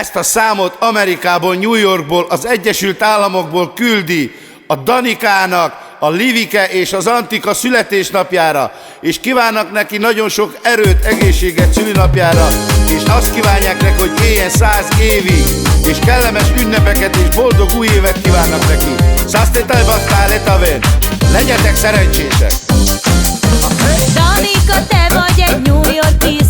Ezt a számot Amerikából, New Yorkból, az Egyesült Államokból küldi a Danikának, a Livike és az Antika születésnapjára, és kívánnak neki nagyon sok erőt, egészséget szülinapjára, és azt kívánják neki, hogy éljen 100 évig, és kellemes ünnepeket és boldog új évet kívánnak neki. Legyetek szerencsések! Danika, te vagy egy New York-i